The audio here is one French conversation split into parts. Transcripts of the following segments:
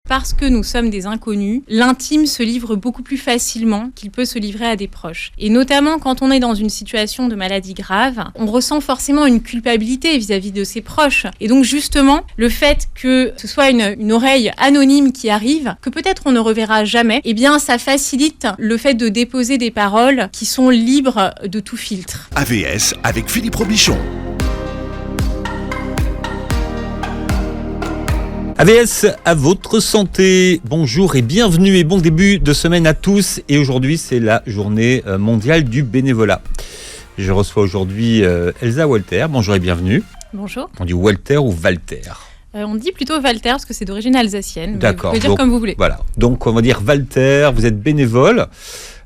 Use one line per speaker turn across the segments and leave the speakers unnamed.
parce que nous sommes des inconnus, l'intime se livre beaucoup plus facilement qu'il peut se livrer à des proches. Et notamment quand on est dans une situation de maladie grave, on ressent forcément une culpabilité vis-à-vis de ses proches. Et donc justement, le fait que ce soit une oreille anonyme qui arrive, que peut-être on ne reverra jamais, eh bien ça facilite le fait de déposer des paroles qui sont libres de tout filtre.
AVS avec Philippe Robichon.
AVS à votre santé, bonjour et bienvenue et bon début de semaine à tous. Et aujourd'hui c'est la journée mondiale du bénévolat. Je reçois aujourd'hui Elsa Walter, bonjour et bienvenue.
Bonjour.
On dit Walter ou Walter?
On dit plutôt Walter parce que c'est d'origine alsacienne.
D'accord.
Vous pouvez dire comme vous voulez.
Voilà, donc on va dire Walter, vous êtes bénévole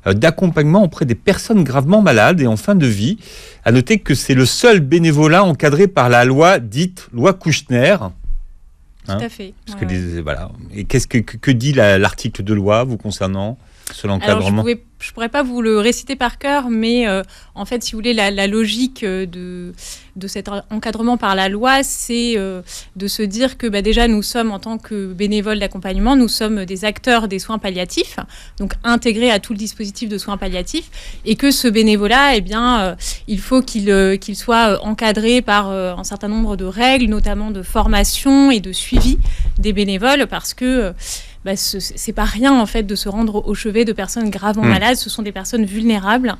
d'accompagnement auprès des personnes gravement malades et en fin de vie. À noter que c'est le seul bénévolat encadré par la loi dite loi Kouchner.
Tout à fait.
Parce que voilà. Et qu'est-ce que dit l'article de loi vous concernant sur l'encadrement?
Alors, je pourrais pas vous le réciter par cœur, mais en fait, si vous voulez, la logique de cet encadrement par la loi, c'est de se dire que déjà, nous sommes, en tant que bénévoles d'accompagnement, nous sommes des acteurs des soins palliatifs, donc intégrés à tout le dispositif de soins palliatifs, et que ce bénévolat, il faut qu'il soit encadré par un certain nombre de règles, notamment de formation et de suivi des bénévoles, parce que c'est pas rien en fait de se rendre au chevet de personnes gravement malades. Ce sont des personnes vulnérables,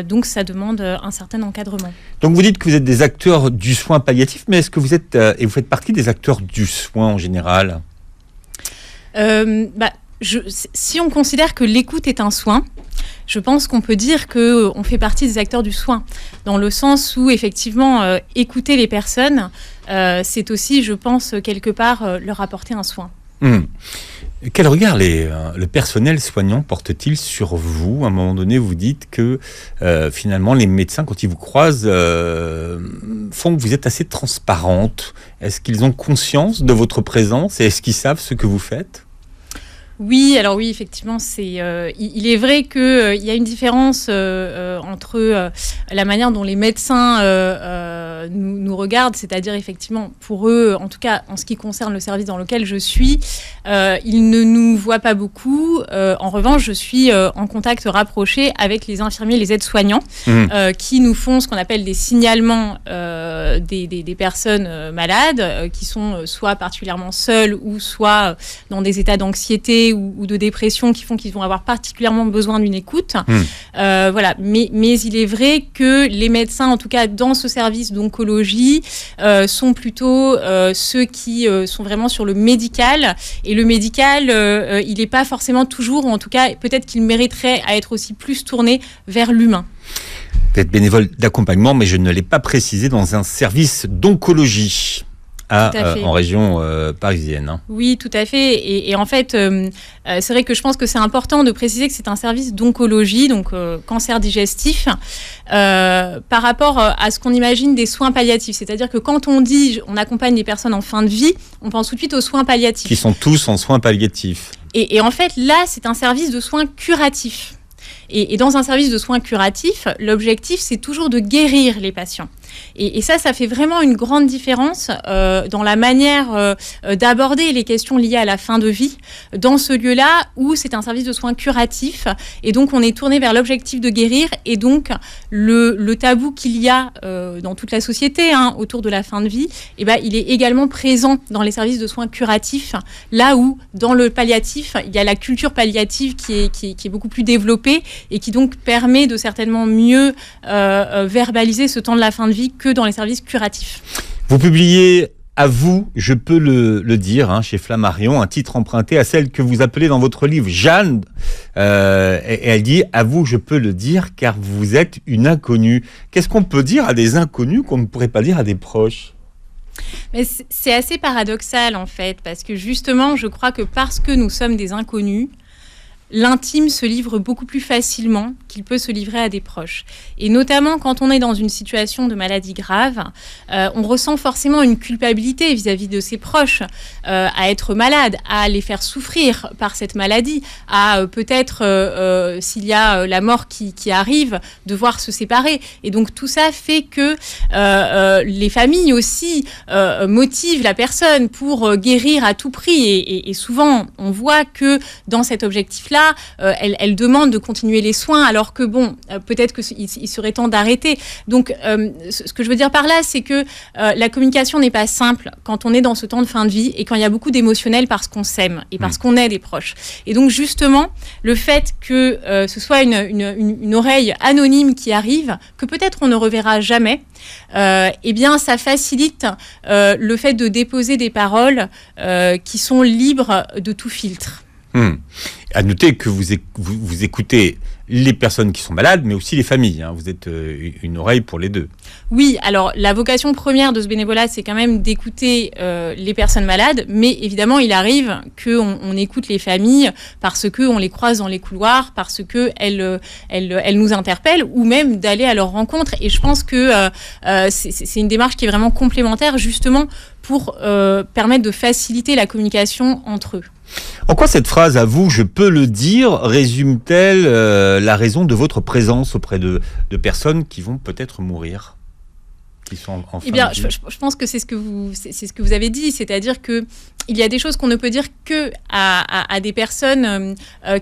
donc ça demande un certain encadrement. Donc
vous dites que vous êtes des acteurs du soin palliatif, mais est-ce que vous êtes et vous faites partie des acteurs du soin en général?
Si on considère que l'écoute est un soin, je pense qu'on peut dire qu'on fait partie des acteurs du soin, dans le sens où effectivement écouter les personnes, c'est aussi, je pense, quelque part leur apporter un soin.
Quel regard le personnel soignant porte-t-il sur vous? À un moment donné, vous dites que finalement, les médecins, quand ils vous croisent, font que vous êtes assez transparente. Est-ce qu'ils ont conscience de votre présence et est-ce qu'ils savent ce que vous faites?
Oui, effectivement, il est vrai qu'il y a une différence entre la manière dont les médecins nous regardent, c'est-à-dire effectivement pour eux, en tout cas en ce qui concerne le service dans lequel je suis, ils ne nous voient pas beaucoup. En revanche, je suis en contact rapproché avec les infirmiers, les aides-soignants, qui nous font ce qu'on appelle des signalements des personnes malades, qui sont soit particulièrement seules ou soit dans des états d'anxiété ou de dépression qui font qu'ils vont avoir particulièrement besoin d'une écoute. Voilà. Mais il est vrai que les médecins, en tout cas dans ce service d'oncologie, sont plutôt ceux qui sont vraiment sur le médical. Et le médical, il n'est pas forcément toujours, ou en tout cas peut-être qu'il mériterait à être aussi plus tourné vers l'humain.
Vous êtes bénévole d'accompagnement, mais je ne l'ai pas précisé, dans un service d'oncologie. En région parisienne. Hein.
Oui, tout à fait. Et en fait, c'est vrai que je pense que c'est important de préciser que c'est un service d'oncologie, donc cancer digestif, par rapport à ce qu'on imagine des soins palliatifs. C'est-à-dire que quand on dit on accompagne les personnes en fin de vie, on pense tout de suite aux soins palliatifs.
Qui sont tous en soins palliatifs.
Et en fait, là, c'est un service de soins curatifs. Et dans un service de soins curatifs, l'objectif, c'est toujours de guérir les patients. Et ça fait vraiment une grande différence dans la manière d'aborder les questions liées à la fin de vie, dans ce lieu-là où c'est un service de soins curatifs. Et donc, on est tourné vers l'objectif de guérir. Et donc, le tabou qu'il y a dans toute la société autour de la fin de vie, il est également présent dans les services de soins curatifs, là où, dans le palliatif, il y a la culture palliative qui est beaucoup plus développée et qui donc permet de certainement mieux verbaliser ce temps de la fin de vie que dans les services curatifs.
Vous publiez À vous, je peux le dire, chez Flammarion, un titre emprunté à celle que vous appelez dans votre livre Jeanne. Et elle dit « À vous, je peux le dire, car vous êtes une inconnue ». Qu'est-ce qu'on peut dire à des inconnus qu'on ne pourrait pas dire à des proches ?
Mais c'est assez paradoxal en fait, parce que justement, je crois que parce que nous sommes des inconnus, l'intime se livre beaucoup plus facilement qu'il peut se livrer à des proches. Et notamment quand on est dans une situation de maladie grave, on ressent forcément une culpabilité vis-à-vis de ses proches, à être malade, à les faire souffrir par cette maladie, à peut-être, s'il y a la mort qui arrive, devoir se séparer. Et donc tout ça fait que les familles aussi motivent la personne pour guérir à tout prix. Et souvent, on voit que dans cet objectif-là, elle demande de continuer les soins, alors que bon, peut-être qu'il serait temps d'arrêter. Donc, ce que je veux dire par là, c'est que la communication n'est pas simple quand on est dans ce temps de fin de vie et quand il y a beaucoup d'émotionnel parce qu'on s'aime et parce qu'on est des proches. Et donc, justement, le fait que ce soit une oreille anonyme qui arrive, que peut-être on ne reverra jamais, eh bien, ça facilite le fait de déposer des paroles qui sont libres de tout filtre.
À noter que vous écoutez les personnes qui sont malades, mais aussi les familles. Hein. Vous êtes une oreille pour les deux.
Oui, alors la vocation première de ce bénévolat, c'est quand même d'écouter les personnes malades, mais évidemment, il arrive qu'on écoute les familles parce qu'on les croise dans les couloirs, parce qu'elles nous interpellent, ou même d'aller à leur rencontre. Et je pense que c'est une démarche qui est vraiment complémentaire, justement, pour permettre de faciliter la communication entre eux.
En quoi cette phrase, à vous, je peux le dire, résume-t-elle la raison de votre présence auprès de personnes qui vont peut-être mourir, qui sont en fin de vie ?
Je pense que c'est ce que vous avez dit, c'est-à-dire que il y a des choses qu'on ne peut dire que à des personnes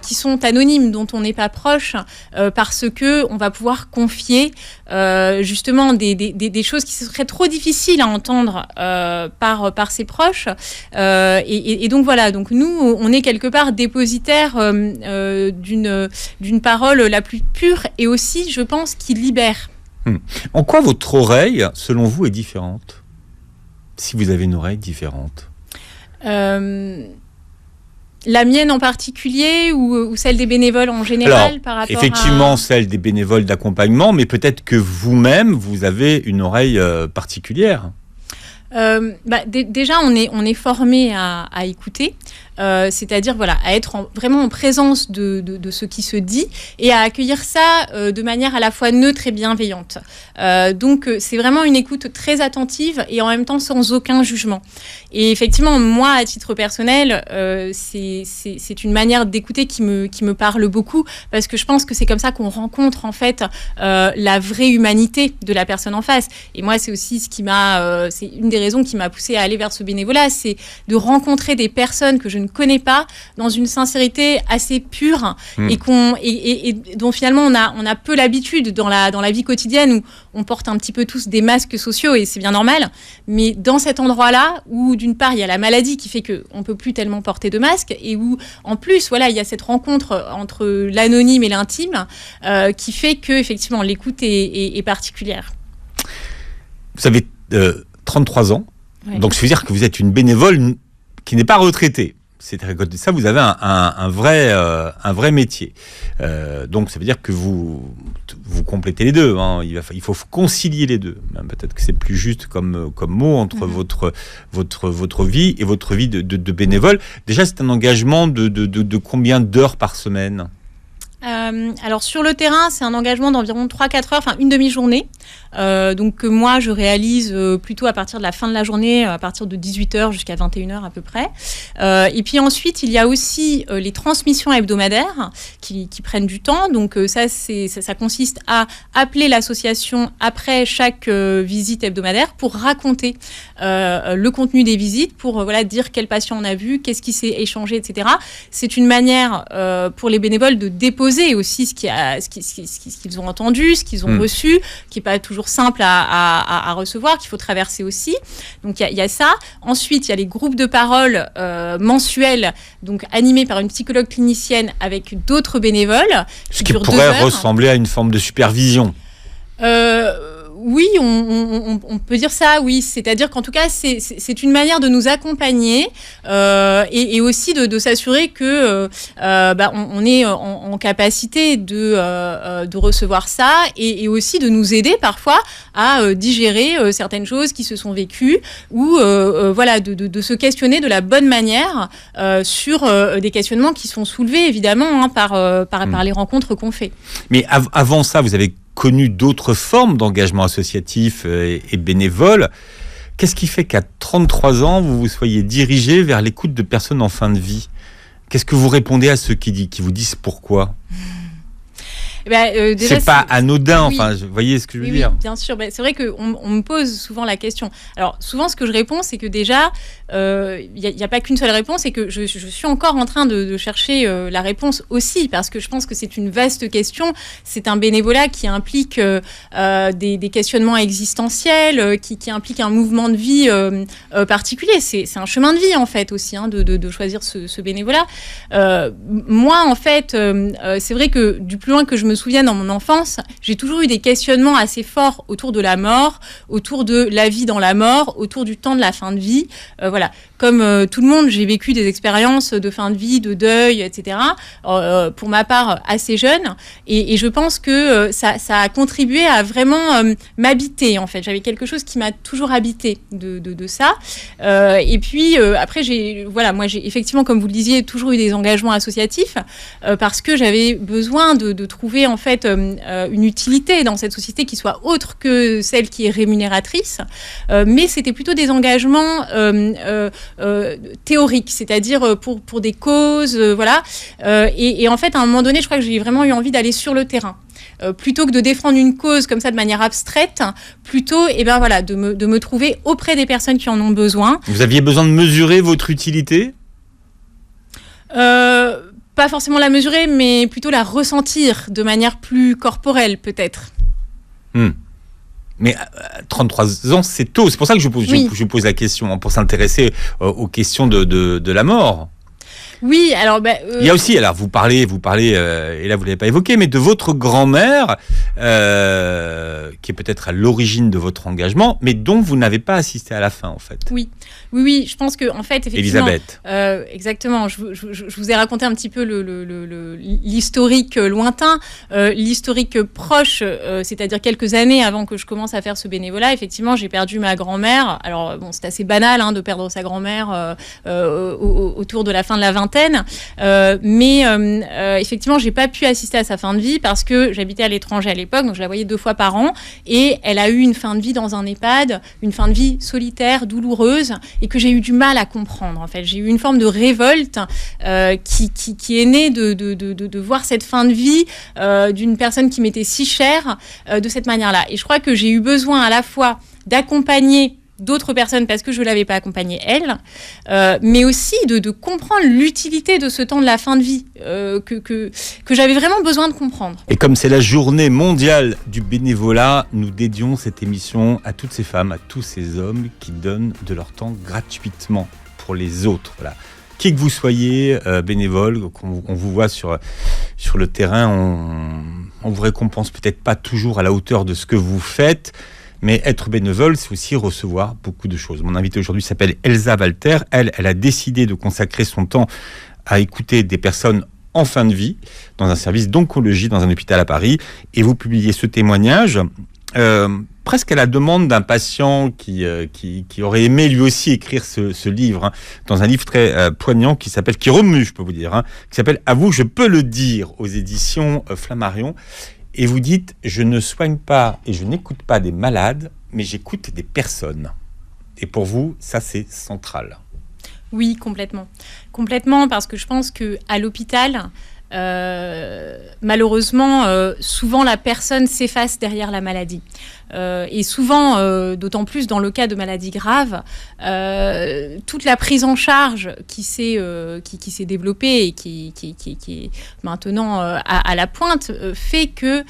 qui sont anonymes, dont on n'est pas proche, parce que on va pouvoir confier justement des choses qui seraient trop difficiles à entendre par ses proches. Et donc voilà, donc nous, on est quelque part dépositaire d'une parole la plus pure et aussi, je pense, qui libère.
En quoi votre oreille, selon vous, est différente ? Si vous avez une oreille différente ?
La mienne en particulier ou celle des bénévoles en général?
Alors,
par rapport
effectivement, celle des bénévoles d'accompagnement, mais peut-être que vous-même, vous avez une oreille particulière.
Déjà, on est formé à écouter, c'est-à-dire voilà, à être vraiment en présence de ce qui se dit et à accueillir ça de manière à la fois neutre et bienveillante. Donc, c'est vraiment une écoute très attentive et en même temps sans aucun jugement. Et effectivement, moi, à titre personnel, c'est une manière d'écouter qui me parle beaucoup parce que je pense que c'est comme ça qu'on rencontre en fait la vraie humanité de la personne en face. Et moi, c'est aussi ce qui c'est une des raisons qui m'a poussée à aller vers ce bénévolat, c'est de rencontrer des personnes que je ne connais pas dans une sincérité assez pure et dont finalement on a peu l'habitude dans la vie quotidienne où on porte un petit peu tous des masques sociaux et c'est bien normal, mais dans cet endroit-là où d'une part il y a la maladie qui fait qu'on ne peut plus tellement porter de masque et où en plus voilà, il y a cette rencontre entre l'anonyme et l'intime qui fait que effectivement l'écoute est particulière.
Vous avez 33 ans,
ouais.
Donc ça veut dire que vous êtes une bénévole qui n'est pas retraitée. C'est-à-dire qu'à côté de ça, vous avez un vrai métier. Donc ça veut dire que vous complétez les deux. Hein. Il faut concilier les deux. Peut-être que c'est plus juste comme mot entre votre vie et votre vie de bénévole. Déjà, c'est un engagement de combien d'heures par semaine ?
Alors sur le terrain, c'est un engagement d'environ 3-4 heures, enfin une demi-journée. Donc moi, je réalise plutôt à partir de la fin de la journée, à partir de 18h jusqu'à 21h à peu près. Et puis ensuite, il y a aussi les transmissions hebdomadaires qui prennent du temps. Donc ça consiste à appeler l'association après chaque visite hebdomadaire pour raconter le contenu des visites, pour dire quel patient on a vu, qu'est-ce qui s'est échangé, etc. C'est une manière pour les bénévoles de déposer aussi ce qu'ils ont entendu, ce qu'ils ont reçu, qui n'est pas toujours simple à recevoir, qu'il faut traverser aussi. Donc il y a ça. Ensuite, il y a les groupes de parole mensuels, donc animés par une psychologue clinicienne avec d'autres bénévoles.
Ce qui pourrait ressembler à une forme de supervision.
Oui, on peut dire ça, oui. C'est-à-dire qu'en tout cas, c'est une manière de nous accompagner et aussi de s'assurer que on est en capacité de recevoir ça et aussi de nous aider parfois à digérer certaines choses qui se sont vécues ou de se questionner de la bonne manière sur des questionnements qui sont soulevés évidemment par les rencontres qu'on fait.
Mais avant ça, vous avez connu d'autres formes d'engagement associatif et bénévole. Qu'est-ce qui fait qu'à 33 ans, vous vous soyez dirigé vers l'écoute de personnes en fin de vie ? Qu'est-ce que vous répondez à ceux qui vous disent pourquoi ? Déjà, c'est pas anodin,
oui.
Vous voyez ce que je veux dire ?
Oui, bien sûr. C'est vrai qu'on me pose souvent la question. Alors, souvent, ce que je réponds, c'est que déjà, il n'y a pas qu'une seule réponse et que je suis encore en train de chercher la réponse aussi, parce que je pense que c'est une vaste question. C'est un bénévolat qui implique des questionnements existentiels, qui implique un mouvement de vie particulier. C'est un chemin de vie, en fait, aussi, de choisir ce bénévolat. Moi, en fait, c'est vrai que du plus loin que je me souviens dans mon enfance, j'ai toujours eu des questionnements assez forts autour de la mort, autour de la vie dans la mort, autour du temps de la fin de vie. Voilà. Comme tout le monde, j'ai vécu des expériences de fin de vie, de deuil, etc. Pour ma part, assez jeune. Et je pense que ça a contribué à vraiment m'habiter, en fait. J'avais quelque chose qui m'a toujours habité de ça. Et puis, après, j'ai effectivement, comme vous le disiez, toujours eu des engagements associatifs parce que j'avais besoin de trouver, en fait, une utilité dans cette société qui soit autre que celle qui est rémunératrice. Mais c'était plutôt des engagements théoriques, c'est-à-dire pour des causes, voilà. Et en fait, à un moment donné, je crois que j'ai vraiment eu envie d'aller sur le terrain. Plutôt que de défendre une cause comme ça de manière abstraite, plutôt de me trouver auprès des personnes qui en ont besoin.
Vous aviez besoin de mesurer votre utilité ?
Pas forcément la mesurer, mais plutôt la ressentir de manière plus corporelle, peut-être.
Mais 33 ans, c'est tôt. C'est pour ça que je vous pose la question, pour s'intéresser aux questions de la mort.
Oui, alors...
Il y a aussi, alors vous parlez, et là vous ne l'avez pas évoqué, mais de votre grand-mère, qui est peut-être à l'origine de votre engagement, mais dont vous n'avez pas assisté à la fin, en fait.
Oui, je pense que en fait, effectivement...
Elisabeth.
Exactement, je vous ai raconté un petit peu l'historique lointain, l'historique proche, c'est-à-dire quelques années avant que je commence à faire ce bénévolat. Effectivement, j'ai perdu ma grand-mère. Alors, bon, c'est assez banal de perdre sa grand-mère autour de la fin de la vingtaine, mais effectivement, j'ai pas pu assister à sa fin de vie parce que j'habitais à l'étranger à l'époque, donc je la voyais 2 fois par an, et elle a eu une fin de vie dans un EHPAD, une fin de vie solitaire, douloureuse, et que j'ai eu du mal à comprendre. En fait, j'ai eu une forme de révolte qui est née de voir cette fin de vie d'une personne qui m'était si chère de cette manière-là. Et je crois que j'ai eu besoin à la fois d'accompagner d'autres personnes parce que je ne l'avais pas accompagnée elle, mais aussi de comprendre l'utilité de ce temps de la fin de vie que j'avais vraiment besoin de comprendre.
Et comme c'est la journée mondiale du bénévolat, nous dédions cette émission à toutes ces femmes, à tous ces hommes qui donnent de leur temps gratuitement pour les autres. Voilà. Qui que vous soyez, bénévole, qu'on vous voit sur le terrain, on vous récompense peut-être pas toujours à la hauteur de ce que vous faites, mais être bénévole, c'est aussi recevoir beaucoup de choses. Mon invitée aujourd'hui s'appelle Elsa Walter. Elle a décidé de consacrer son temps à écouter des personnes en fin de vie dans un service d'oncologie dans un hôpital à Paris. Et vous publiez ce témoignage presque à la demande d'un patient qui aurait aimé lui aussi écrire ce livre, dans un livre très poignant qui remue, je peux vous dire, qui s'appelle « À vous, je peux le dire » aux éditions Flammarion. Et vous dites, je ne soigne pas et je n'écoute pas des malades, mais j'écoute des personnes. Et pour vous, ça c'est central.
Oui, complètement. Complètement, parce que je pense qu'à l'hôpital, malheureusement, souvent la personne s'efface derrière la maladie. Et souvent, d'autant plus dans le cas de maladies graves, toute la prise en charge qui s'est développée et qui est maintenant à la pointe fait que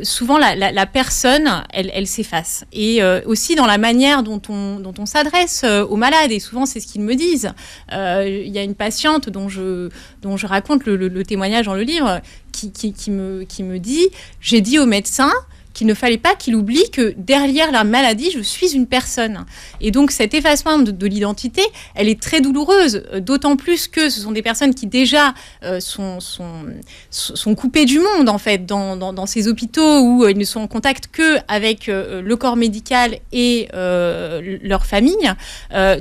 souvent la personne, elle s'efface. Et aussi dans la manière dont on s'adresse aux malades. Et souvent, c'est ce qu'ils me disent. Il y a une patiente dont je raconte le témoignage dans le livre qui me dit « J'ai dit au médecin qu'il ne fallait pas qu'il oublie que derrière la maladie, je suis une personne. Et donc cet effacement de l'identité, elle est très douloureuse, d'autant plus que ce sont des personnes qui déjà sont coupées du monde, en fait, dans ces hôpitaux où ils ne sont en contact qu'avec le corps médical et leur famille.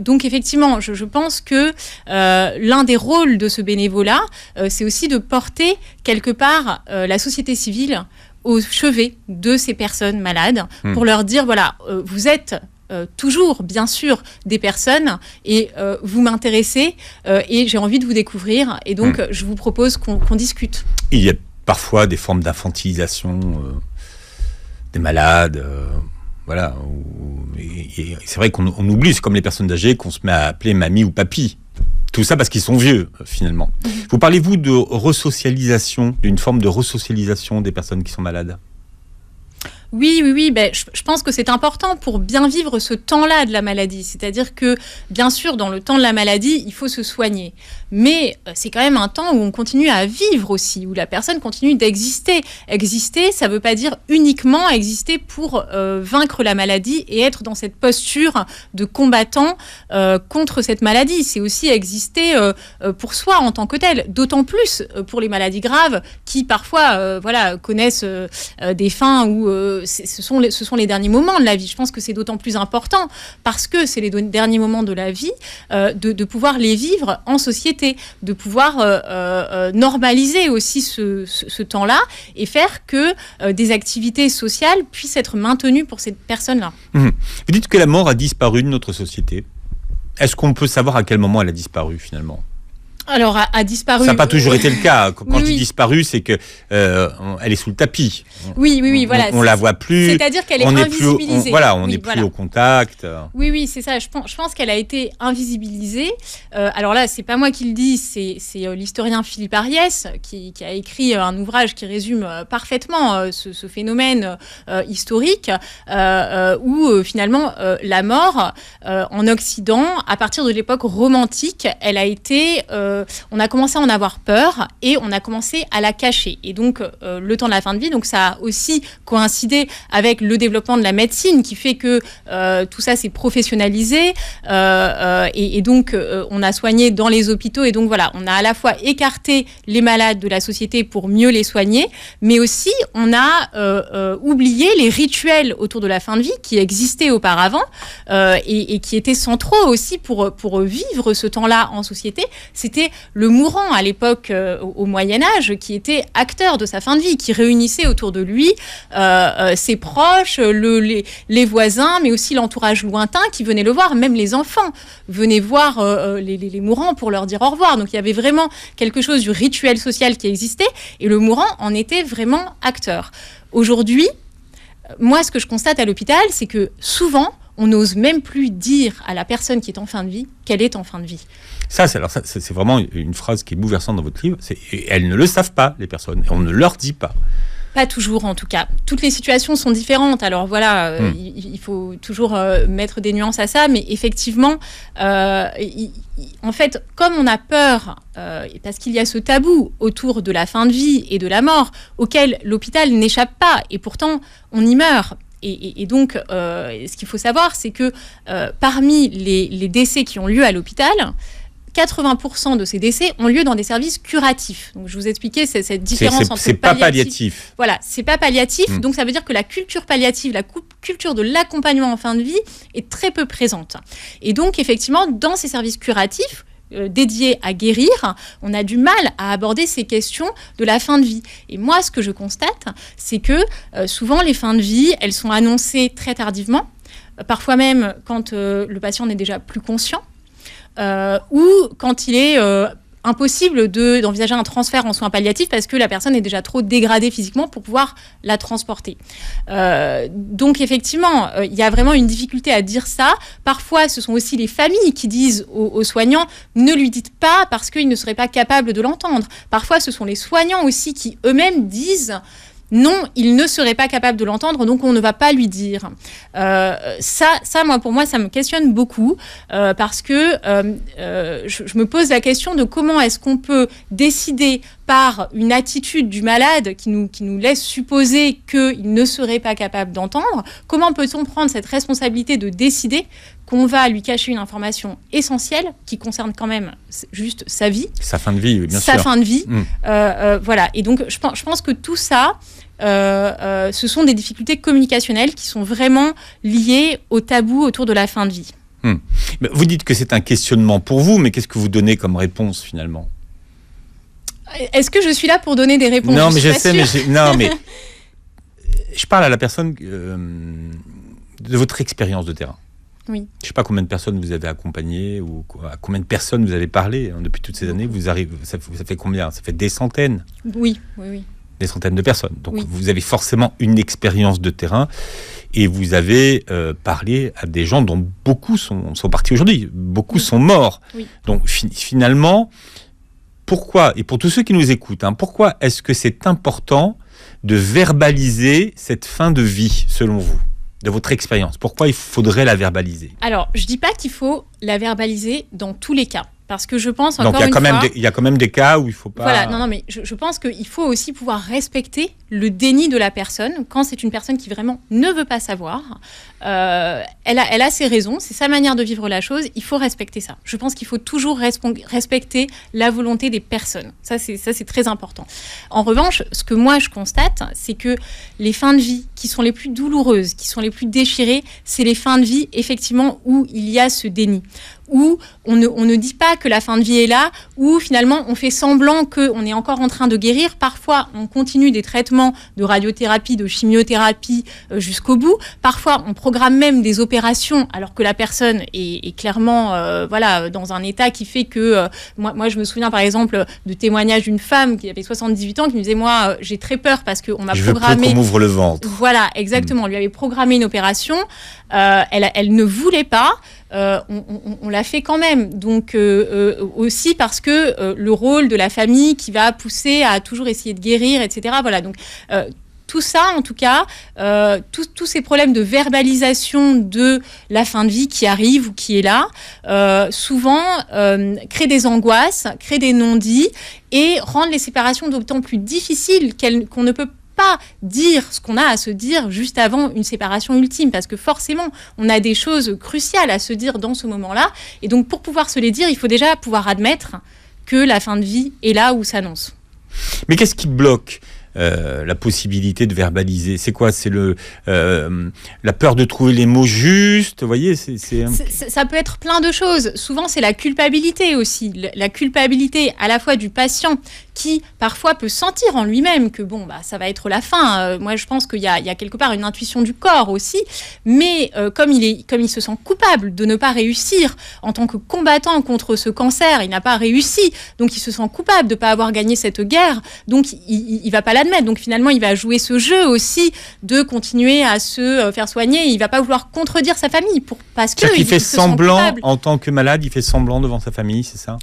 Donc effectivement, je pense que l'un des rôles de ce bénévolat, c'est aussi de porter quelque part la société civile au chevet de ces personnes malades pour leur dire, voilà, vous êtes toujours, bien sûr, des personnes et vous m'intéressez et j'ai envie de vous découvrir et donc je vous propose qu'on discute.
Il y a parfois des formes d'infantilisation des malades, voilà. Et c'est vrai qu'on oublie, c'est comme les personnes âgées qu'on se met à appeler mamie ou papy. Tout ça parce qu'ils sont vieux, finalement. Vous parlez-vous de resocialisation, d'une forme de resocialisation des personnes qui sont malades ?
Oui. Je pense que c'est important pour bien vivre ce temps-là de la maladie. C'est-à-dire que, bien sûr, dans le temps de la maladie, il faut se soigner. Mais c'est quand même un temps où on continue à vivre aussi, où la personne continue d'exister. Exister, ça ne veut pas dire uniquement exister pour vaincre la maladie et être dans cette posture de combattant contre cette maladie. C'est aussi exister pour soi en tant que tel. D'autant plus pour les maladies graves qui, parfois, connaissent des fins où... ce sont les derniers moments de la vie. Je pense que c'est d'autant plus important parce que c'est les derniers moments de la vie de pouvoir les vivre en société, de pouvoir normaliser aussi ce temps-là et faire que des activités sociales puissent être maintenues pour ces personnes-là.
Vous dites que la mort a disparu de notre société. Est-ce qu'on peut savoir à quel moment elle a disparu finalement ?
Alors, a disparu...
Ça n'a pas toujours été le cas. Quand je dis disparu, c'est que elle est sous le tapis.
Oui, voilà.
On la voit plus.
C'est-à-dire qu'elle est invisibilisée.
On n'est plus au contact.
Oui, c'est ça. Je pense qu'elle a été invisibilisée. Alors là, c'est pas moi qui le dis, c'est l'historien Philippe Ariès qui a écrit un ouvrage qui résume parfaitement ce phénomène historique où finalement la mort en Occident, à partir de l'époque romantique, elle a été... on a commencé à en avoir peur et on a commencé à la cacher. Et donc, le temps de la fin de vie, donc ça a aussi coïncidé avec le développement de la médecine qui fait que tout ça s'est professionnalisé et donc on a soigné dans les hôpitaux. Et donc voilà, on a à la fois écarté les malades de la société pour mieux les soigner, mais aussi on a oublié les rituels autour de la fin de vie qui existaient auparavant et qui étaient centraux aussi pour vivre ce temps-là en société. C'était le mourant à l'époque, au Moyen-Âge, qui était acteur de sa fin de vie, qui réunissait autour de lui ses proches, les voisins, mais aussi l'entourage lointain qui venait le voir. Même les enfants venaient voir les mourants pour leur dire au revoir. Donc il y avait vraiment quelque chose du rituel social qui existait et le mourant en était vraiment acteur. Aujourd'hui, moi, ce que je constate à l'hôpital, c'est que souvent, on n'ose même plus dire à la personne qui est en fin de vie qu'elle est en fin de vie.
Ça, c'est vraiment une phrase qui est bouleversante dans votre livre. Elles ne le savent pas, les personnes. Et on ne leur dit pas.
Pas toujours, en tout cas. Toutes les situations sont différentes. Alors voilà, il faut toujours mettre des nuances à ça. Mais effectivement, en fait, comme on a peur, parce qu'il y a ce tabou autour de la fin de vie et de la mort, auquel l'hôpital n'échappe pas. Et pourtant, on y meurt. Et donc, ce qu'il faut savoir, c'est que parmi les décès qui ont lieu à l'hôpital, 80% de ces décès ont lieu dans des services curatifs. Donc, je vous expliquais cette différence entre
c'est pas palliatif.
Voilà, c'est pas palliatif. Donc, ça veut dire que la culture palliative, la culture de l'accompagnement en fin de vie est très peu présente. Et donc, effectivement, dans ces services curatifs, dédiés à guérir, on a du mal à aborder ces questions de la fin de vie. Et moi, ce que je constate, c'est que souvent, les fins de vie, elles sont annoncées très tardivement, parfois même quand le patient n'est déjà plus conscient, ou quand il est impossible d'envisager un transfert en soins palliatifs parce que la personne est déjà trop dégradée physiquement pour pouvoir la transporter. Donc effectivement, il y a vraiment une difficulté à dire ça. Parfois, ce sont aussi les familles qui disent aux soignants « ne lui dites pas parce qu'ils ne seraient pas capables de l'entendre ». Parfois, ce sont les soignants aussi qui eux-mêmes disent non, il ne serait pas capable de l'entendre, donc on ne va pas lui dire. Pour moi, ça me questionne beaucoup, parce que je me pose la question de comment est-ce qu'on peut décider par une attitude du malade qui nous laisse supposer qu'il ne serait pas capable d'entendre. Comment peut-on prendre cette responsabilité de décider qu'on va lui cacher une information essentielle qui concerne quand même juste sa vie.
Sa fin de vie, bien sûr.
Sa fin de vie. Voilà. Et donc, je pense que tout ça, ce sont des difficultés communicationnelles qui sont vraiment liées au tabou autour de la fin de vie.
Vous dites que c'est un questionnement pour vous, mais qu'est-ce que vous donnez comme réponse finalement ?
Est-ce que je suis là pour donner des réponses ?
Non, mais je sais, mais je parle à la personne de votre expérience de terrain.
Oui.
Je ne sais pas combien de personnes vous avez accompagnées ou à combien de personnes vous avez parlé depuis toutes ces années. Ça fait combien ? Ça fait des centaines ?
Oui.
Des centaines de personnes. Donc
oui.
Vous avez forcément une expérience de terrain et vous avez parlé à des gens dont beaucoup sont partis aujourd'hui. Beaucoup sont morts.
Oui.
Donc finalement, pourquoi, et pour tous ceux qui nous écoutent, pourquoi est-ce que c'est important de verbaliser cette fin de vie selon vous ? De votre expérience, pourquoi il faudrait la verbaliser ?
Alors, je ne dis pas qu'il faut la verbaliser dans tous les cas. Parce que je pense
encore une fois... Donc, il y a quand même des cas où il ne faut pas...
Voilà, non, mais je pense qu'il faut aussi pouvoir respecter le déni de la personne. Quand c'est une personne qui vraiment ne veut pas savoir, elle a ses raisons, c'est sa manière de vivre la chose, il faut respecter ça. Je pense qu'il faut toujours respecter la volonté des personnes. Ça, c'est très important. En revanche, ce que moi, je constate, c'est que les fins de vie qui sont les plus douloureuses, qui sont les plus déchirées, c'est les fins de vie, effectivement, où il y a ce déni. Où on ne dit pas que la fin de vie est là, où finalement on fait semblant qu'on est encore en train de guérir. Parfois, on continue des traitements de radiothérapie, de chimiothérapie jusqu'au bout. Parfois, on programme même des opérations alors que la personne est clairement dans un état qui fait que... moi, je me souviens par exemple de témoignages d'une femme qui avait 78 ans qui me disait « Moi, j'ai très peur parce qu'on m'a programmé... »
Je veux plus qu'on m'ouvre le ventre.
Voilà, exactement. On lui avait programmé une opération. Elle ne voulait pas. On l'a fait quand même. Donc aussi parce que le rôle de la famille qui va pousser à toujours essayer de guérir, etc. Voilà. Donc tout ça, en tout cas, tous ces problèmes de verbalisation de la fin de vie qui arrive ou qui est là, souvent créent des angoisses, créent des non-dits et rendent les séparations d'autant plus difficiles qu'on ne peut pas dire ce qu'on a à se dire juste avant une séparation ultime, parce que forcément, on a des choses cruciales à se dire dans ce moment-là, et donc pour pouvoir se les dire, il faut déjà pouvoir admettre que la fin de vie est là où s'annonce.
Mais qu'est-ce qui bloque la possibilité de verbaliser ? C'est quoi ? C'est la peur de trouver les mots justes, vous voyez,
ça peut être plein de choses. Souvent, c'est la culpabilité aussi. La culpabilité à la fois du patient qui, parfois, peut sentir en lui-même que, ça va être la fin. Moi, je pense qu'il y a quelque part une intuition du corps aussi. Mais comme il se sent coupable de ne pas réussir en tant que combattant contre ce cancer, il n'a pas réussi. Donc, il se sent coupable de ne pas avoir gagné cette guerre. Donc, il ne va pas l'admettre. Donc, finalement, il va jouer ce jeu aussi de continuer à se faire soigner. Il ne va pas vouloir contredire sa famille parce que...
Il fait semblant, en tant que malade, il fait semblant devant sa famille, c'est ça ?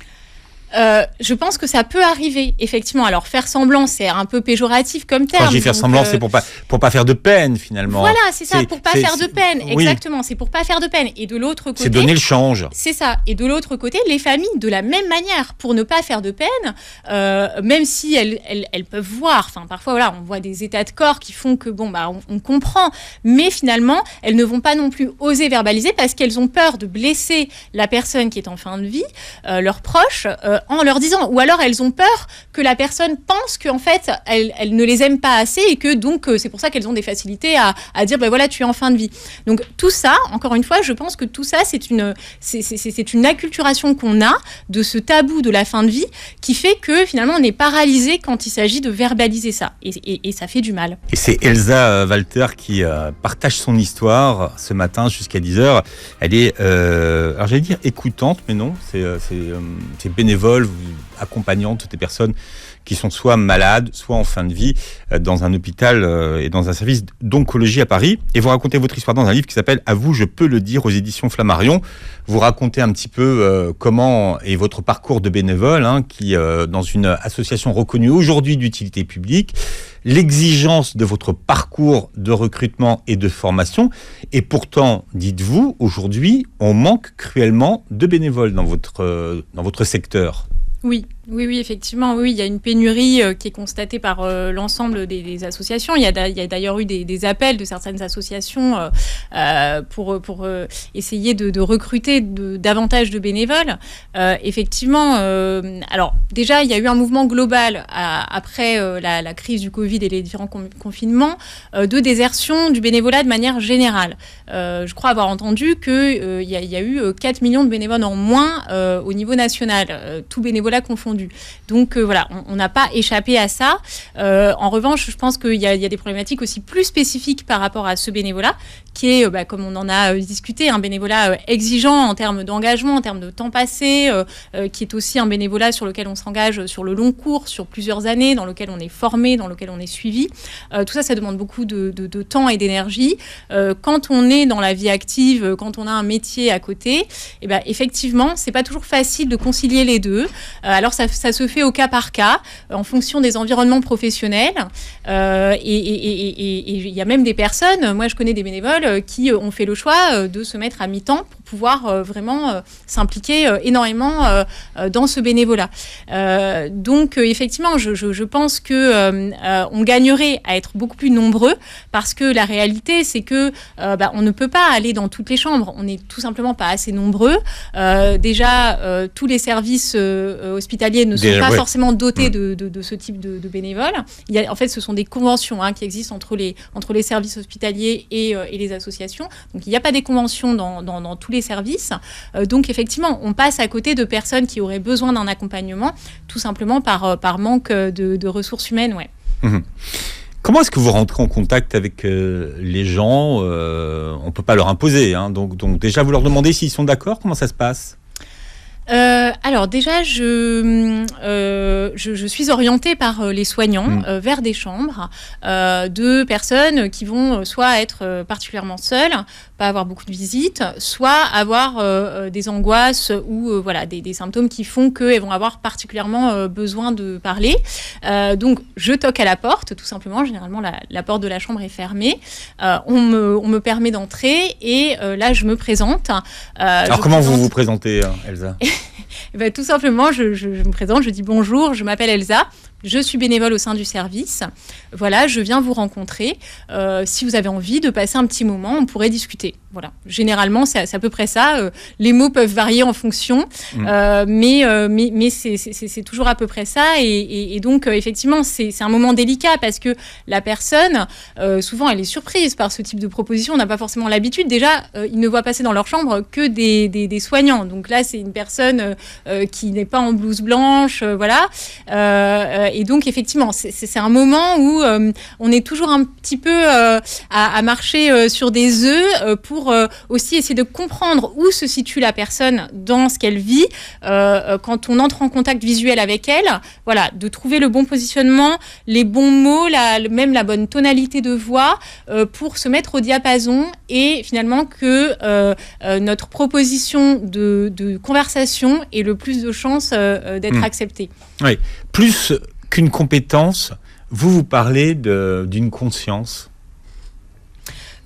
Je pense que ça peut arriver, effectivement. Alors, faire semblant, c'est un peu péjoratif comme terme.
Quand je dis faire semblant, c'est pour pas faire de peine, finalement.
Voilà, c'est ça, pour pas faire de peine.
Oui.
Exactement, c'est pour pas faire de peine. Et de l'autre côté...
C'est donner le change.
C'est ça. Et de l'autre côté, les familles, de la même manière, pour ne pas faire de peine, même si elles peuvent voir, parfois, voilà, on voit des états de corps qui font que, on comprend. Mais finalement, elles ne vont pas non plus oser verbaliser parce qu'elles ont peur de blesser la personne qui est en fin de vie, leurs proches, en leur disant, ou alors elles ont peur que la personne pense qu'en fait elle ne les aime pas assez et que donc c'est pour ça qu'elles ont des facilités à dire voilà, tu es en fin de vie. Donc tout ça, encore une fois, je pense que tout ça c'est une acculturation qu'on a de ce tabou de la fin de vie qui fait que finalement on est paralysé quand il s'agit de verbaliser ça et ça fait du mal.
Et c'est Elsa Walter qui partage son histoire ce matin jusqu'à 10h. Elle est alors j'allais dire écoutante, mais non, c'est bénévole, accompagnant toutes les personnes qui sont soit malades, soit en fin de vie, dans un hôpital et dans un service d'oncologie à Paris. Et vous racontez votre histoire dans un livre qui s'appelle « À vous, je peux le dire » aux éditions Flammarion. Vous racontez un petit peu comment est votre parcours de bénévole, qui, dans une association reconnue aujourd'hui d'utilité publique, l'exigence de votre parcours de recrutement et de formation. Et pourtant, dites-vous, aujourd'hui, on manque cruellement de bénévoles dans votre secteur.
Oui, effectivement, oui, il y a une pénurie qui est constatée par l'ensemble des associations. Il y a d'ailleurs eu des appels de certaines associations pour essayer de recruter davantage de bénévoles. Effectivement, alors déjà, il y a eu un mouvement global après la crise du Covid et les différents confinements de désertion du bénévolat de manière générale. Je crois avoir entendu qu'il y a eu 4 millions de bénévoles en moins au niveau national, tout bénévolat confondu. Donc voilà, on n'a pas échappé à ça. En revanche, je pense qu'il y a des problématiques aussi plus spécifiques par rapport à ce bénévolat, qui est, comme on en a discuté, un bénévolat exigeant en termes d'engagement, en termes de temps passé, qui est aussi un bénévolat sur lequel on s'engage sur le long cours, sur plusieurs années, dans lequel on est formé, dans lequel on est suivi. Tout ça, ça demande beaucoup de temps et d'énergie. Quand on est dans la vie active, quand on a un métier à côté, et ben, effectivement, c'est pas toujours facile de concilier les deux. Alors, ça se fait au cas par cas, en fonction des environnements professionnels. Et il y a même des personnes, moi je connais des bénévoles qui ont fait le choix de se mettre à mi-temps pour pouvoir vraiment s'impliquer énormément dans ce bénévolat. Donc effectivement, je pense que on gagnerait à être beaucoup plus nombreux, parce que la réalité, c'est que on ne peut pas aller dans toutes les chambres. On n'est tout simplement pas assez nombreux. Déjà, tous les services hospitaliers ne sont pas forcément dotés de ce type de bénévoles. En fait, ce sont des conventions qui existent entre les services hospitaliers et les associations. Donc, il n'y a pas des conventions dans tous les services. Donc, effectivement, on passe à côté de personnes qui auraient besoin d'un accompagnement, tout simplement par manque de ressources humaines. Ouais.
Mmh. Comment est-ce que vous rentrez en contact avec les gens ? On ne peut pas leur imposer. Donc, déjà, vous leur demandez s'ils sont d'accord ? Comment ça se passe ?
Alors déjà, je suis orientée par les soignants vers des chambres de personnes qui vont soit être particulièrement seules, pas avoir beaucoup de visites, soit avoir des angoisses ou des symptômes qui font qu'elles vont avoir particulièrement besoin de parler. Donc je toque à la porte, tout simplement. Généralement, la porte de la chambre est fermée. On me permet d'entrer et là, je me présente.
Alors comment vous vous présentez, Elsa ?
Tout simplement, je me présente, je dis bonjour, je m'appelle Elsa, je suis bénévole au sein du service. Voilà, je viens vous rencontrer. Si vous avez envie de passer un petit moment, on pourrait discuter. Voilà. Généralement, c'est à peu près ça. Les mots peuvent varier en fonction, mais c'est toujours à peu près ça. Et donc, effectivement, c'est un moment délicat parce que la personne, souvent, elle est surprise par ce type de proposition. On n'a pas forcément l'habitude. Déjà, ils ne voient passer dans leur chambre que des soignants. Donc là, c'est une personne qui n'est pas en blouse blanche, voilà. Et donc, effectivement, c'est un moment où on est toujours un petit peu à marcher sur des œufs pour aussi essayer de comprendre où se situe la personne dans ce qu'elle vit quand on entre en contact visuel avec elle. Voilà, de trouver le bon positionnement, les bons mots, même la bonne tonalité de voix pour se mettre au diapason et finalement que notre proposition de conversation ait le plus de chances d'être acceptée.
Oui, plus qu'une compétence, vous parlez d'une conscience.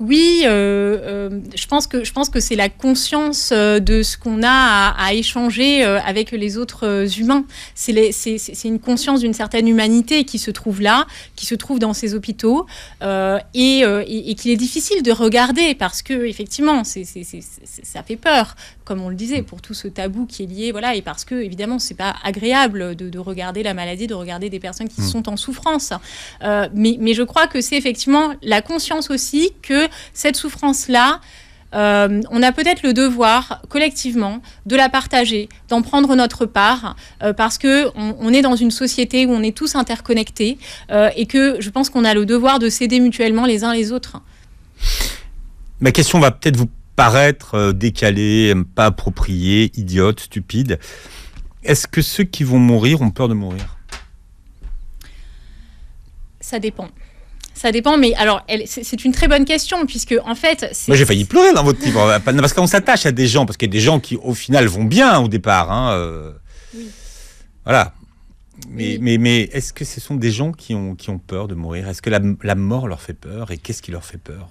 Oui, je pense que c'est la conscience de ce qu'on a à échanger avec les autres humains. C'est une conscience d'une certaine humanité qui se trouve là, qui se trouve dans ces hôpitaux et qu'il est difficile de regarder parce que effectivement, ça fait peur, comme on le disait, pour tout ce tabou qui est lié, voilà, et parce que évidemment, c'est pas agréable de regarder la maladie, de regarder des personnes qui sont en souffrance. Mais je crois que c'est effectivement la conscience aussi que cette souffrance-là, on a peut-être le devoir, collectivement, de la partager, d'en prendre notre part, parce qu'on est dans une société où on est tous interconnectés et que je pense qu'on a le devoir de s'aider mutuellement les uns les autres.
Ma question va peut-être vous paraître décalée, pas appropriée, idiote, stupide. Est-ce que ceux qui vont mourir ont peur de mourir ?
Ça dépend. Ça dépend, mais alors, c'est une très bonne question, puisque, en fait...
Moi, j'ai failli pleurer dans votre livre, parce qu'on s'attache à des gens, parce qu'il y a des gens qui, au final, vont bien au départ. Oui. Voilà. Mais est-ce que ce sont des gens qui ont peur de mourir? Est-ce que la mort leur fait peur? Et qu'est-ce qui leur fait peur?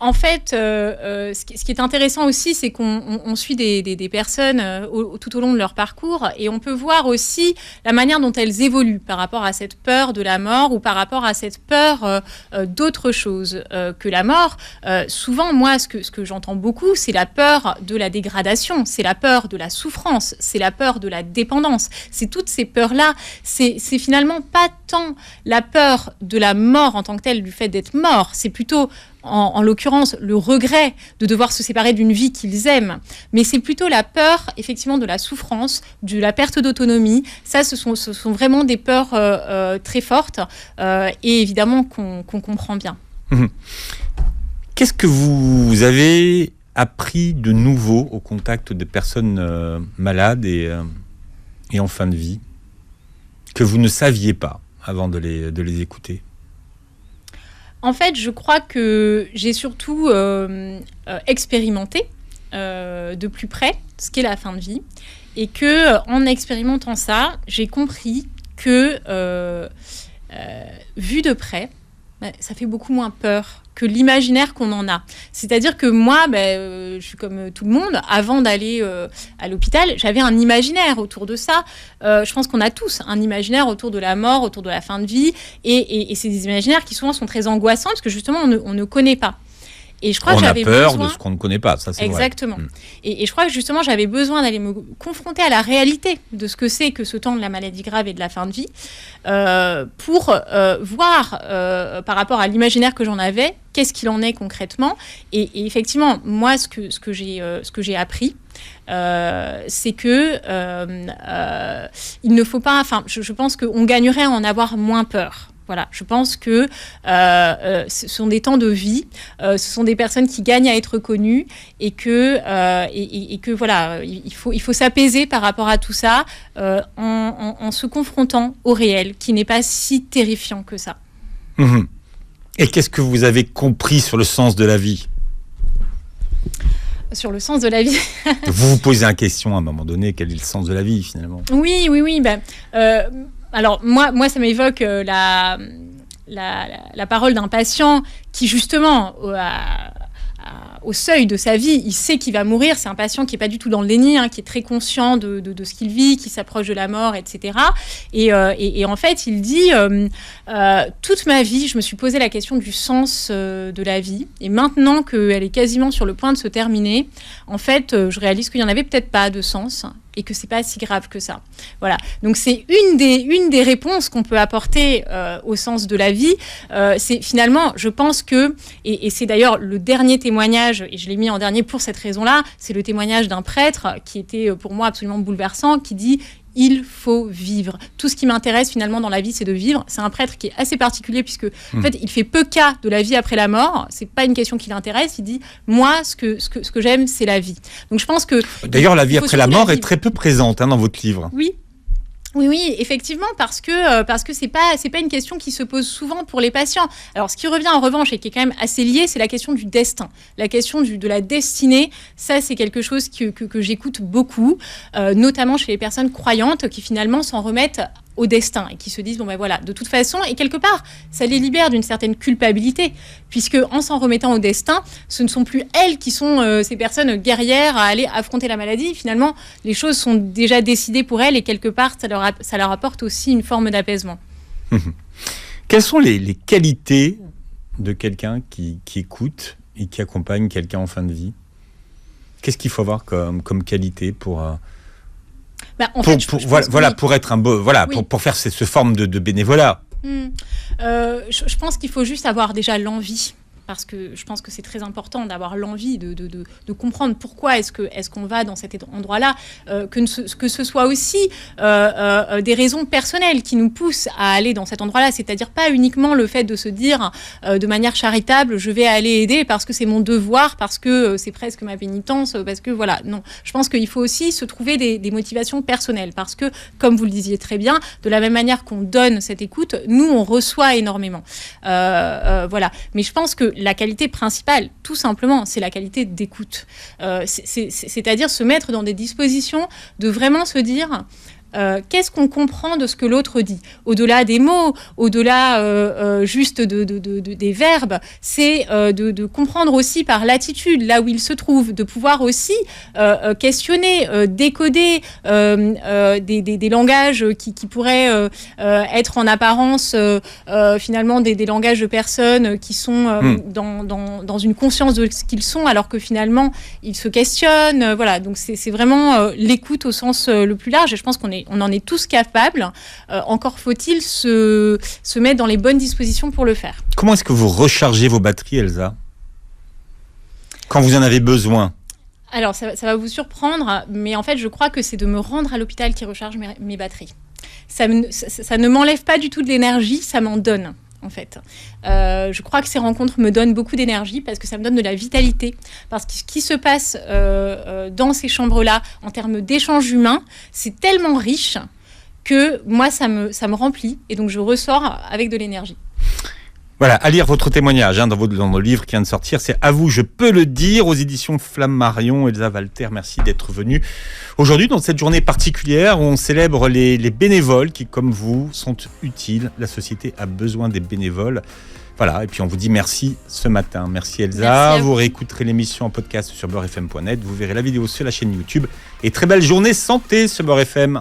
En fait, ce qui est intéressant aussi, c'est qu'on suit des personnes tout au long de leur parcours et on peut voir aussi la manière dont elles évoluent par rapport à cette peur de la mort ou par rapport à cette peur d'autre chose que la mort. Souvent, moi, ce que j'entends beaucoup, c'est la peur de la dégradation, c'est la peur de la souffrance, c'est la peur de la dépendance. C'est toutes ces peurs-là. C'est finalement pas tant la peur de la mort en tant que telle, du fait d'être mort, c'est plutôt en l'occurrence, le regret de devoir se séparer d'une vie qu'ils aiment. Mais c'est plutôt la peur, effectivement, de la souffrance, de la perte d'autonomie. Ça, ce sont vraiment des peurs très fortes et évidemment qu'on comprend bien.
Qu'est-ce que vous avez appris de nouveau au contact des personnes malades et en fin de vie que vous ne saviez pas avant de les écouter?
En fait, je crois que j'ai surtout expérimenté de plus près ce qu'est la fin de vie et que en expérimentant ça, j'ai compris que vu de près, ça fait beaucoup moins peur que l'imaginaire qu'on en a. C'est-à-dire que moi, je suis comme tout le monde, avant d'aller à l'hôpital, j'avais un imaginaire autour de ça. Je pense qu'on a tous un imaginaire autour de la mort, autour de la fin de vie, et c'est des imaginaires qui souvent sont très angoissants parce que justement, on ne connaît pas. Et je crois que j'avais
peur
besoin
de ce qu'on ne connaît pas, ça c'est
exactement.
Vrai.
Et je crois que justement j'avais besoin d'aller me confronter à la réalité de ce que c'est que ce temps de la maladie grave et de la fin de vie pour voir par rapport à l'imaginaire que j'en avais, qu'est-ce qu'il en est concrètement. Et effectivement, moi ce que j'ai appris, c'est que il ne faut pas. Enfin, je pense qu'on gagnerait à en avoir moins peur. Voilà, je pense que ce sont des temps de vie, ce sont des personnes qui gagnent à être connues et que voilà, il faut s'apaiser par rapport à tout ça en se confrontant au réel, qui n'est pas si terrifiant que ça.
Mmh. Et qu'est-ce que vous avez compris sur le sens de la vie ?
Sur le sens de la vie.
Vous vous posez une question à un moment donné, quel est le sens de la vie finalement ? Oui.
Alors, moi, ça m'évoque la parole d'un patient qui, justement, au seuil de sa vie, il sait qu'il va mourir. C'est un patient qui n'est pas du tout dans le déni, qui est très conscient de ce qu'il vit, qui s'approche de la mort, etc. Et en fait, il dit toute ma vie, je me suis posé la question du sens de la vie. Et maintenant qu'elle est quasiment sur le point de se terminer, en fait, je réalise qu'il n'y en avait peut-être pas de sens et que c'est pas si grave que ça. Voilà. Donc c'est une des réponses qu'on peut apporter au sens de la vie. C'est finalement, je pense que, et c'est d'ailleurs le dernier témoignage, et je l'ai mis en dernier pour cette raison-là, c'est le témoignage d'un prêtre qui était pour moi absolument bouleversant, qui dit « il faut vivre ». Tout ce qui m'intéresse finalement dans la vie, c'est de vivre. C'est un prêtre qui est assez particulier puisque en fait, il fait peu cas de la vie après la mort. C'est pas une question qui l'intéresse. Il dit « moi, ce que j'aime, c'est la vie ». Donc je pense que...
D'ailleurs, la vie après la mort est très peu présente dans votre livre.
Oui, effectivement, parce que c'est pas une question qui se pose souvent pour les patients. Alors, ce qui revient en revanche et qui est quand même assez lié, c'est la question du destin, la question de la destinée. Ça, c'est quelque chose que j'écoute beaucoup, notamment chez les personnes croyantes qui finalement s'en remettent au destin et qui se disent voilà, de toute façon, et quelque part ça les libère d'une certaine culpabilité puisque en s'en remettant au destin, ce ne sont plus elles qui sont ces personnes guerrières à aller affronter la maladie. Finalement, les choses sont déjà décidées pour elles et quelque part ça leur apporte aussi une forme d'apaisement.
Quelles sont les qualités de quelqu'un qui écoute et qui accompagne quelqu'un en fin de vie ? Qu'est-ce qu'il faut avoir comme qualité pour pour être un beau, pour faire ce forme de bénévolat.
Je pense qu'il faut juste avoir déjà l'envie. Parce que je pense que c'est très important d'avoir l'envie de comprendre pourquoi est-ce qu'on va dans cet endroit-là, que ce soit aussi des raisons personnelles qui nous poussent à aller dans cet endroit-là, c'est-à-dire pas uniquement le fait de se dire de manière charitable, je vais aller aider parce que c'est mon devoir, parce que c'est presque ma pénitence, parce que voilà, non. Je pense qu'il faut aussi se trouver des motivations personnelles, parce que, comme vous le disiez très bien, de la même manière qu'on donne cette écoute, nous, on reçoit énormément. Voilà. Mais je pense que la qualité principale, tout simplement, c'est la qualité d'écoute. C'est-à-dire se mettre dans des dispositions de vraiment se dire qu'est-ce qu'on comprend de ce que l'autre dit. Au-delà des mots, au-delà juste des verbes, c'est de comprendre aussi par l'attitude, là où il se trouve, de pouvoir aussi questionner, décoder des langages qui pourraient être en apparence finalement des langages de personnes qui sont dans une conscience de ce qu'ils sont, alors que finalement ils se questionnent. Voilà, donc c'est vraiment l'écoute au sens le plus large, et je pense qu'on en est tous capables. Encore faut-il se mettre dans les bonnes dispositions pour le faire.
Comment est-ce que vous rechargez vos batteries, Elsa, quand vous en avez besoin?
Alors, ça va vous surprendre, mais en fait, je crois que c'est de me rendre à l'hôpital qui recharge mes batteries. Ça ne m'enlève pas du tout de l'énergie, ça m'en donne, en fait. Je crois que ces rencontres me donnent beaucoup d'énergie parce que ça me donne de la vitalité. Parce que ce qui se passe dans ces chambres-là, en termes d'échanges humains, c'est tellement riche que moi, ça me remplit. Et donc, je ressors avec de l'énergie.
Voilà, à lire votre témoignage dans le livre qui vient de sortir. C'est À vous, je peux le dire, aux éditions Flammarion. Elsa Walter, merci d'être venue aujourd'hui dans cette journée particulière où on célèbre les bénévoles qui, comme vous, sont utiles. La société a besoin des bénévoles. Voilà, et puis on vous dit merci ce matin. Merci Elsa. Merci vous réécouterez l'émission en podcast sur beurrefm.net. Vous verrez la vidéo sur la chaîne YouTube. Et très belle journée santé sur Beurre FM.